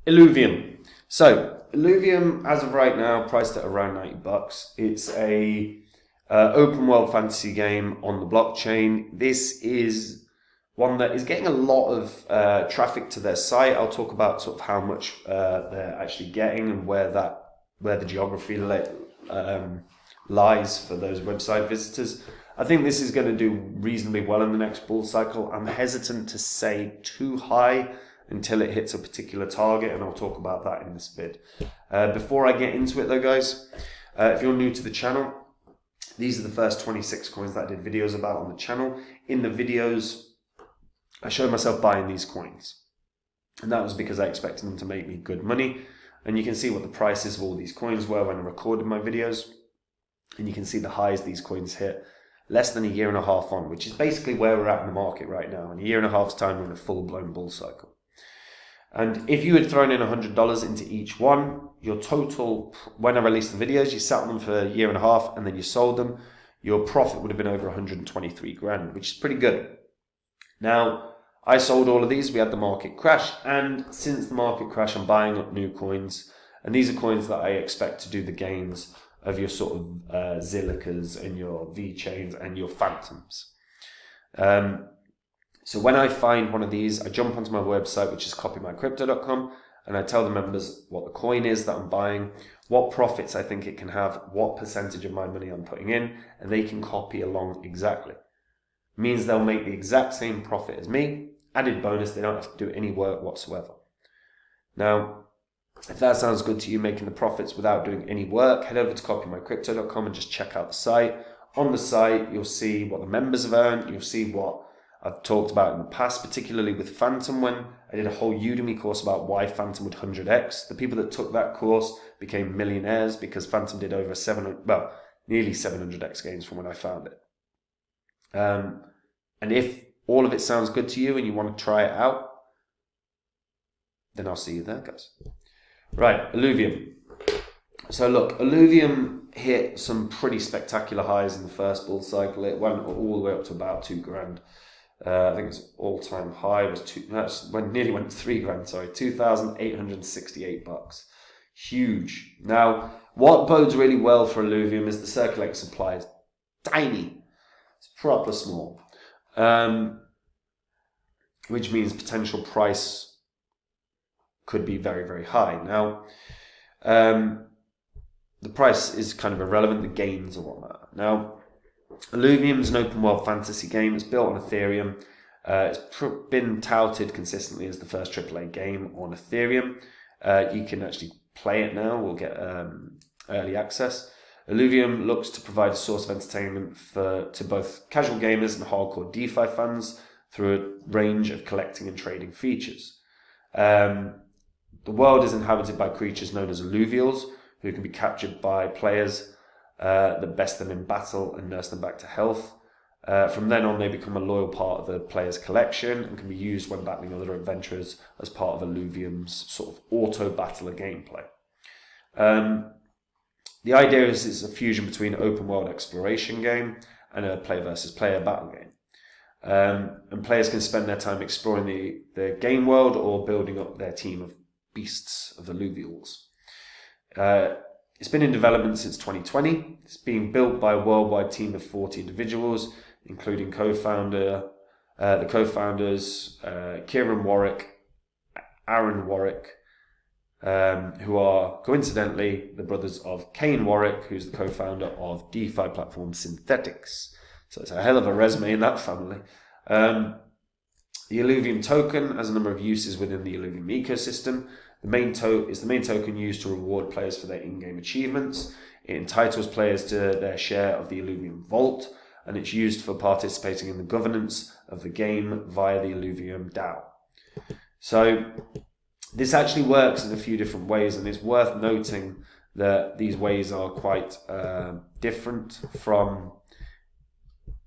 Illuvium. So Illuvium, as of right now, priced at around $90. It's a open world fantasy game on the blockchain. This is one that is getting a lot of traffic to their site. I'll talk about sort of how much they're actually getting and where the geography lies for those website visitors. I think this is going to do reasonably well in the next bull cycle. I'm hesitant to say too high until it hits a particular target, and I'll talk about that in this vid. Before I get into it though, guys, if you're new to the channel, these are the first 26 coins that I did videos about on the channel. In the videos, I showed myself buying these coins, and that was because I expected them to make me good money. And you can see what the prices of all these coins were when I recorded my videos, and you can see the highs these coins hit less than a year and a half on, which is basically where we're at in the market right now. In a year and a half's time, we're in a full-blown bull cycle. And if you had thrown in $100 into each one, your total, when I released the videos, you sat on them for a year and a half and then you sold them, your profit would have been over 123 grand, which is pretty good. Now, I sold all of these, we had the market crash, and since the market crash, I'm buying up new coins, and these are coins that I expect to do the gains of your sort of Zilicas and your V-chains and your Phantoms. So when I find one of these, I jump onto my website, which is copymycrypto.com, and I tell the members what the coin is that I'm buying, what profits I think it can have, what percentage of my money I'm putting in, and they can copy along exactly. It means they'll make the exact same profit as me. Added bonus, they don't have to do any work whatsoever. Now, if that sounds good to you, making the profits without doing any work, head over to copymycrypto.com and just check out the site. On the site, you'll see what the members have earned, you'll see what I've talked about in the past, particularly with Phantom, when I did a whole Udemy course about why Phantom would 100x. The people that took that course became millionaires because Phantom did over nearly 700x gains from when I found it. And if all of it sounds good to you and you want to try it out, then I'll see you there, guys. Right, Illuvium. So look, Illuvium hit some pretty spectacular highs in the first bull cycle. It went all the way up to about 2 grand. I think its all-time high was nearly went to 3 grand, sorry, $2,868. Huge. Now, what bodes really well for Illuvium is the circulating supply is tiny. It's proper small. Which means potential price could be very, very high. Now, the price is kind of irrelevant, the gains or whatnot. Now, Illuvium is an open world fantasy game. It's built on Ethereum. It's been touted consistently as the first AAA game on Ethereum. You can actually play it now. We'll get early access. Illuvium looks to provide a source of entertainment to both casual gamers and hardcore DeFi fans through a range of collecting and trading features. The world is inhabited by creatures known as Illuvials, who can be captured by players that best them in battle and nurse them back to health. From then on, they become a loyal part of the player's collection and can be used when battling other adventurers as part of Illuvium's sort of auto-battler gameplay. The idea is it's a fusion between an open-world exploration game and a player versus player battle game. And players can spend their time exploring the game world or building up their team of beasts, of Illuvials. It's been in development since 2020. It's being built by a worldwide team of 40 individuals, including the co-founders, Kieran Warwick, Aaron Warwick, who are coincidentally the brothers of Kane Warwick, who's the co-founder of DeFi platform Synthetics. So it's a hell of a resume in that family. The Illuvium token has a number of uses within the Illuvium ecosystem. The main token used to reward players for their in-game achievements. It entitles players to their share of the Illuvium Vault, and it's used for participating in the governance of the game via the Illuvium DAO. So this actually works in a few different ways, and it's worth noting that these ways are quite different from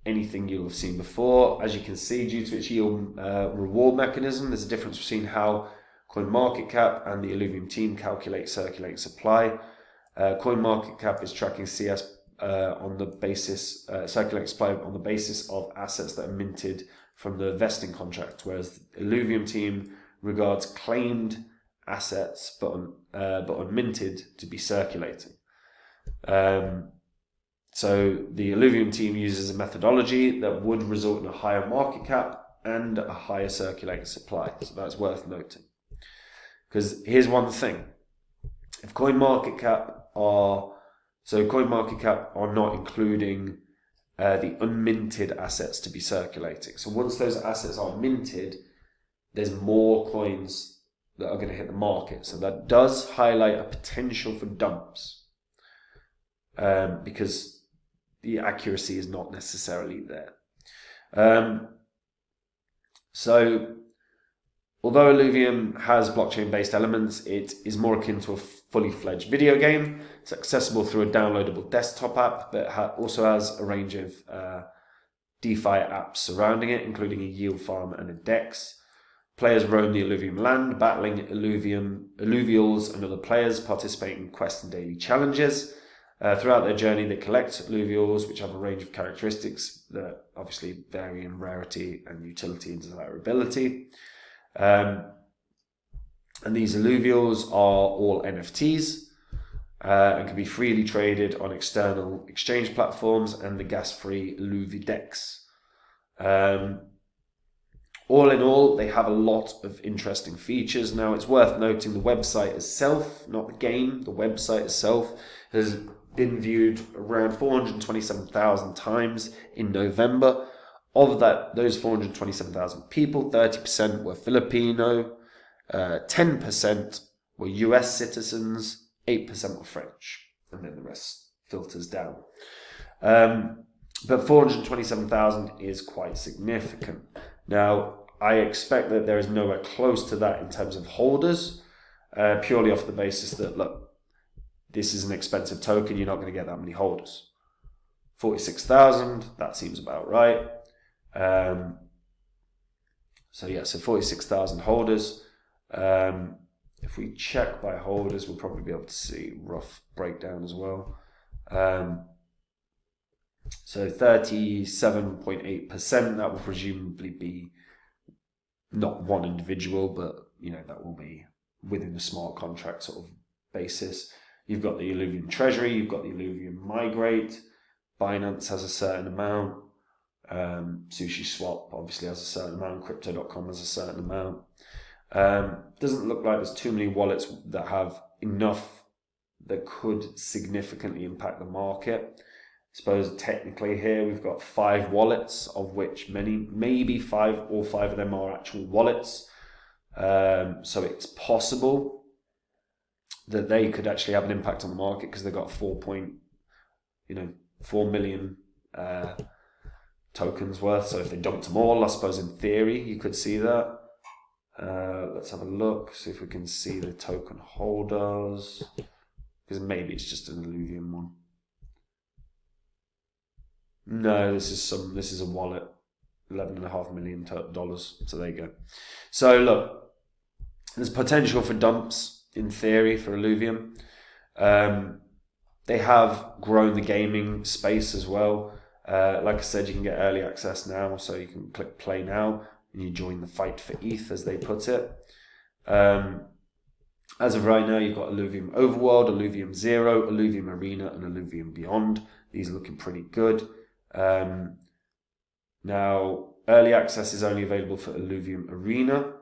anything you'll have seen before. As you can see, due to its yield reward mechanism, there's a difference between how CoinMarketCap and the Illuvium team calculate circulating supply. CoinMarketCap is tracking CS on the basis circulating supply on the basis of assets that are minted from the vesting contract, whereas the Illuvium team regards claimed assets, but unminted, to be circulating. So the Illuvium team uses a methodology that would result in a higher market cap and a higher circulating supply. So that's worth noting. Because here's one thing. If CoinMarketCap are not including the unminted assets to be circulating. So once those assets are minted, there's more coins that are going to hit the market. So that does highlight a potential for dumps. Because the accuracy is not necessarily there. So, although Illuvium has blockchain-based elements, it is more akin to a fully fledged video game. It's accessible through a downloadable desktop app that also has a range of DeFi apps surrounding it, including a yield farm and a DEX. Players roam the Illuvium land, battling Illuvials and other players, participating in quests and daily challenges. Throughout their journey, they collect Illuvials, which have a range of characteristics that obviously vary in rarity and utility and desirability. And these Illuvials are all NFTs and can be freely traded on external exchange platforms and the gas-free Illuvidex. All in all, they have a lot of interesting features. Now, it's worth noting the website itself, not the game, the website itself has been viewed around 427,000 times in November. Of those 427,000 people, 30% were Filipino, 10% were US citizens, 8% were French, and then the rest filters down. But 427,000 is quite significant. Now, I expect that there is nowhere close to that in terms of holders, purely off the basis that, look, this is an expensive token, you're not going to get that many holders. 46,000, that seems about right. So 46,000 holders. If we check by holders, we'll probably be able to see rough breakdown as well. So 37.8%, that will presumably be not one individual, but that will be within the smart contract sort of basis. You've got the Illuvium Treasury, you've got the Illuvium Migrate, Binance has a certain amount, SushiSwap obviously has a certain amount, Crypto.com has a certain amount. Doesn't look like there's too many wallets that have enough that could significantly impact the market. I suppose technically here we've got 5 wallets, of which maybe 5 or 5 of them are actual wallets. So it's possible that they could actually have an impact on the market because they've got 4 million tokens worth. So if they dumped them all, I suppose in theory you could see that. Let's have a look, see if we can see the token holders, because maybe it's just an Illuvium one. No, this is a wallet, $11.5 million. So there you go. So look, there's potential for dumps in theory for Illuvium. They have grown the gaming space as well. Like I said, you can get early access now, so you can click play now and you join the fight for ETH, as they put it. As of right now, you've got Illuvium Overworld, Illuvium Zero, Illuvium Arena, and Illuvium Beyond. These are looking pretty good. Now, early access is only available for Illuvium Arena.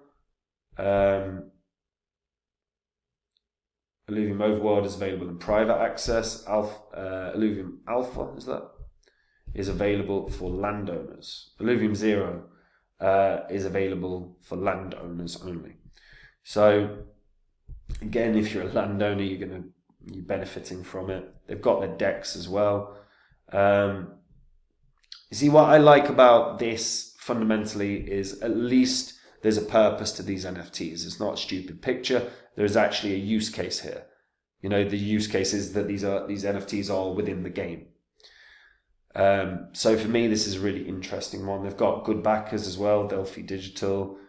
Illuvium Overworld is available in private access. Illuvium Alpha is available for landowners. Illuvium Zero is available for landowners only. So again, if you're a landowner, you're benefiting from it. They've got their DEX as well. You see, what I like about this fundamentally is at least there's a purpose to these NFTs. It's not a stupid picture. There's actually a use case here. The use case is that these NFTs are within the game. So for me, this is a really interesting one. They've got good backers as well. Delphi Digital,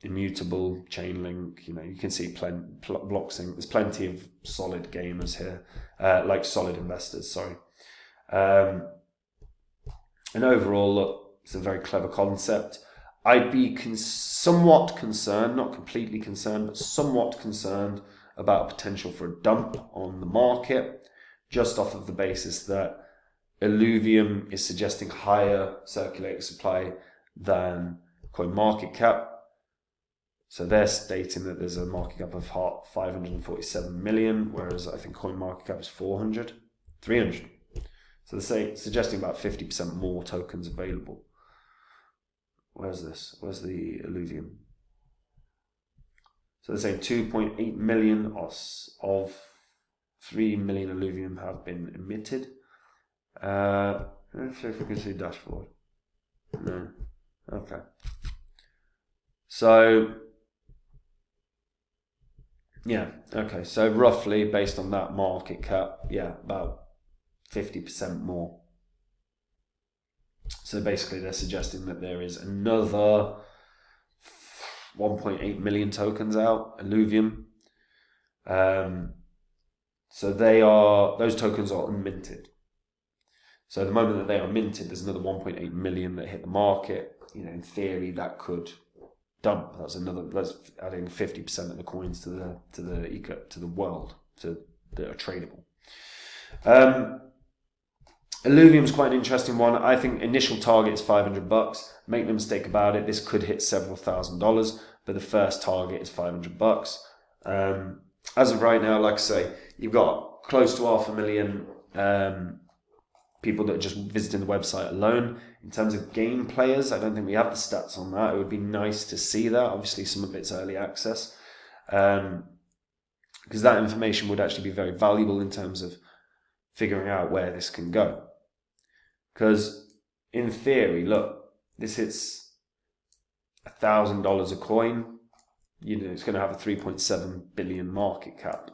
Immutable, Chainlink. You can see Blocksync. There's plenty of solid gamers here, solid investors. Sorry. And overall, look, it's a very clever concept. I'd be somewhat concerned, not completely concerned, but somewhat concerned about potential for a dump on the market, just off of the basis that Illuvium is suggesting higher circulating supply than CoinMarketCap. So they're stating that there's a market cap of 547 million, whereas I think CoinMarketCap is 300. So they're suggesting about 50% more tokens available. Where's this? Where's the Illuvium? So they're saying 2.8 million of 3 million Illuvium have been emitted. Let's see if we can see dashboard. No. Okay. So, yeah. Okay. So roughly based on that market cap, yeah, about 50% more. So basically they're suggesting that there is another 1.8 million tokens out, Illuvium. So those tokens are unminted. So the moment that they are minted, there's another 1.8 million that hit the market. In theory, that could dump. That's adding 50% of the coins to the world that are tradable. Illuvium's quite an interesting one. I think initial target is $500. Make no mistake about it, this could hit several $1,000s, but the first target is $500. As of right now, like I say, you've got close to 500,000 people that are just visiting the website alone. In terms of game players, I don't think we have the stats on that. It would be nice to see that. Obviously, some of it's early access, because that information would actually be very valuable in terms of figuring out where this can go. Because in theory, look, this hits $1,000 a coin. It's going to have a 3.7 billion market cap.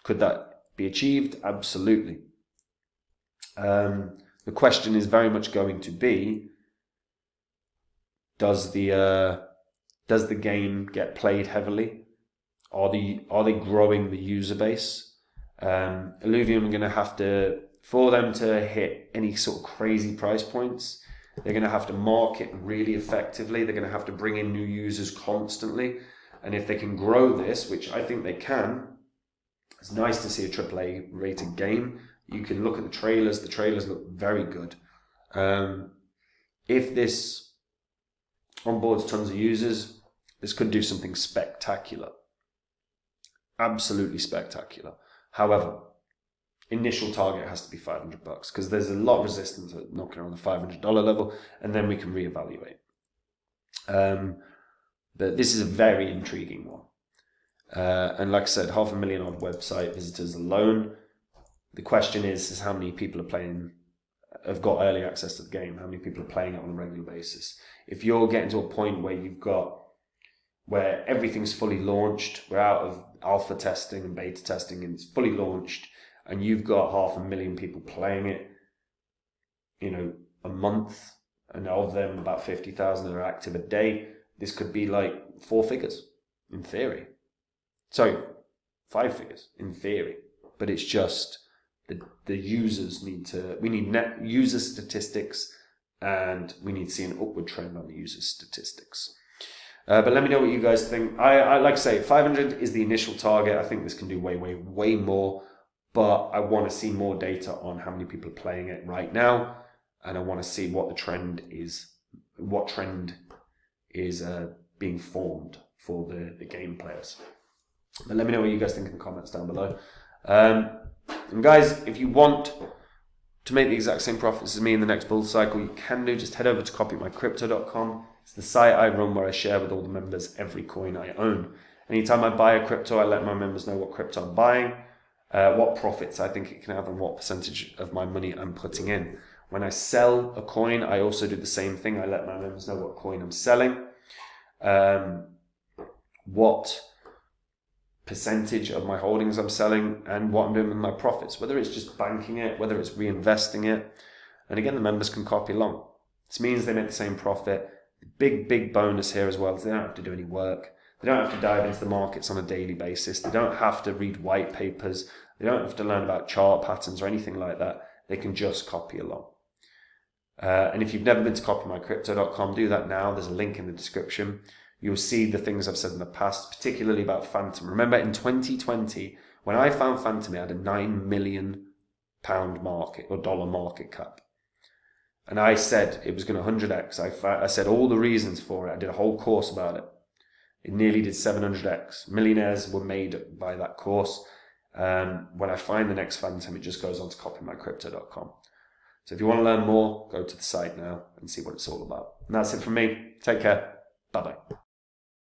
Could that be achieved? Absolutely. The question is very much going to be: does the game get played heavily? Are they growing the user base? Illuvium are going to have to, for them to hit any sort of crazy price points, they're going to have to market really effectively. They're going to have to bring in new users constantly. And if they can grow this, which I think they can, it's nice to see a AAA rated game. You can look at the trailers. The trailers look very good. If this onboards tons of users, this could do something spectacular. Absolutely spectacular. However, initial target has to be $500 because there's a lot of resistance at knocking around the $500 level, and then we can reevaluate. But this is a very intriguing one. And like I said, 500,000 odd website visitors alone. The question is how many people have got early access to the game? How many people are playing it on a regular basis? If you're getting to a point where everything's fully launched, we're out of alpha testing and beta testing, and it's fully launched, and you've got 500,000 people playing it, a month, and of them about 50,000 are active a day, this could be like 4 figures in theory. Sorry, 5 figures in theory. But it's just the users we need net user statistics, and we need to see an upward trend on the user statistics. But let me know what you guys think. I like to say 500 is the initial target. I think this can do way, way, way more, but I want to see more data on how many people are playing it right now, and I want to see what the trend is, being formed for the game players. But let me know what you guys think in the comments down below. And guys, if you want to make the exact same profits as me in the next bull cycle, you can do. Just head over to copymycrypto.com. It's the site I run where I share with all the members every coin I own. Anytime I buy a crypto, I let my members know what crypto I'm buying, what profits I think it can have, and what percentage of my money I'm putting in. When I sell a coin, I also do the same thing. I let my members know what coin I'm selling, what percentage of my holdings I'm selling, and what I'm doing with my profits, whether it's just banking it, whether it's reinvesting it. And again, the members can copy along. This means they make the same profit. The big bonus here as well is they don't have to do any work. They don't have to dive into the markets on a daily basis. They don't have to read white papers. They don't have to learn about chart patterns or anything like that. They can just copy along. And if you've never been to copymycrypto.com, do that now. There's a link in the description. You'll see the things I've said in the past, particularly about Phantom. Remember, in 2020, when I found Phantom, it had a £9 million market or dollar market cap. And I said it was going to 100x. I said all the reasons for it. I did a whole course about it. It nearly did 700x. Millionaires were made by that course. When I find the next Phantom, it just goes on to copymycrypto.com. So if you want to learn more, go to the site now and see what it's all about. And that's it from me. Take care. Bye-bye.